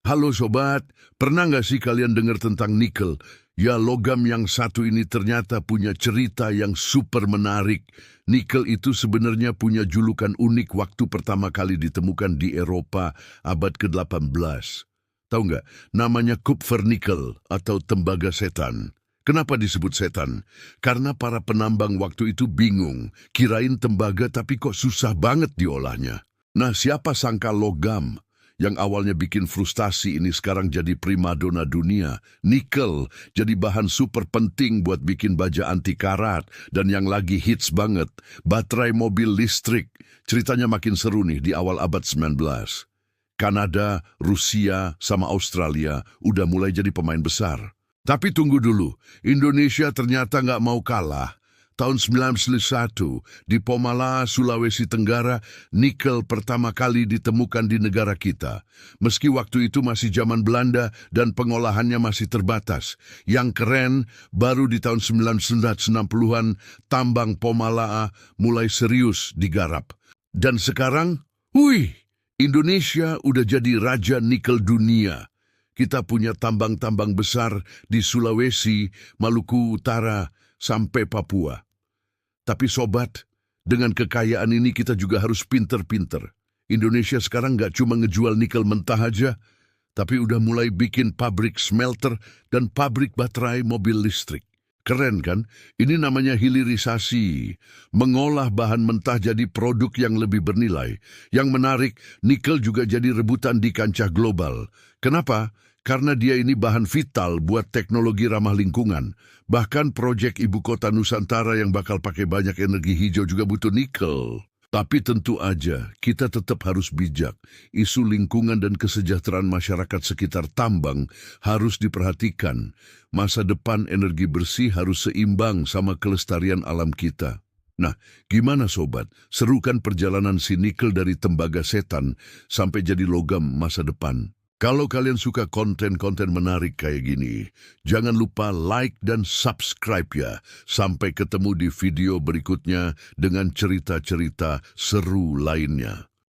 Halo sobat, pernah nggak sih kalian dengar tentang nikel? Ya, logam yang satu ini ternyata punya cerita yang super menarik. Nikel itu sebenarnya punya julukan unik waktu pertama kali ditemukan di Eropa abad ke-18. Tahu nggak? Namanya Kupfernikel atau tembaga setan. Kenapa disebut setan? Karena para penambang waktu itu bingung, kirain tembaga tapi kok susah banget diolahnya. Nah, siapa sangka logam yang awalnya bikin frustasi ini sekarang jadi primadona dunia. Nikel jadi bahan super penting buat bikin baja anti karat. Dan yang lagi hits banget, baterai mobil listrik. Ceritanya makin seru nih di awal abad 19. Kanada, Rusia, sama Australia udah mulai jadi pemain besar. Tapi tunggu dulu, Indonesia ternyata nggak mau kalah. Tahun 1991, di Pomala, Sulawesi Tenggara, nikel pertama kali ditemukan di negara kita. Meski waktu itu masih zaman Belanda dan pengolahannya masih terbatas. Yang keren, baru di tahun 1960-an, tambang Pomala mulai serius digarap. Dan sekarang, Indonesia udah jadi raja nikel dunia. Kita punya tambang-tambang besar di Sulawesi, Maluku Utara, sampai Papua. Tapi sobat, dengan kekayaan ini kita juga harus pinter-pinter. Indonesia sekarang nggak cuma ngejual nikel mentah aja, tapi udah mulai bikin pabrik smelter dan pabrik baterai mobil listrik. Keren kan? Ini namanya hilirisasi. Mengolah bahan mentah jadi produk yang lebih bernilai. Yang menarik, nikel juga jadi rebutan di kancah global. Kenapa? Karena dia ini bahan vital buat teknologi ramah lingkungan. Bahkan proyek ibu kota Nusantara yang bakal pakai banyak energi hijau juga butuh nikel. Tapi tentu aja, kita tetap harus bijak. Isu lingkungan dan kesejahteraan masyarakat sekitar tambang harus diperhatikan. Masa depan energi bersih harus seimbang sama kelestarian alam kita. Nah, gimana sobat? Seru kan perjalanan si nikel dari tembaga setan sampai jadi logam masa depan? Kalau kalian suka konten-konten menarik kayak gini, jangan lupa like dan subscribe ya. Sampai ketemu di video berikutnya dengan cerita-cerita seru lainnya.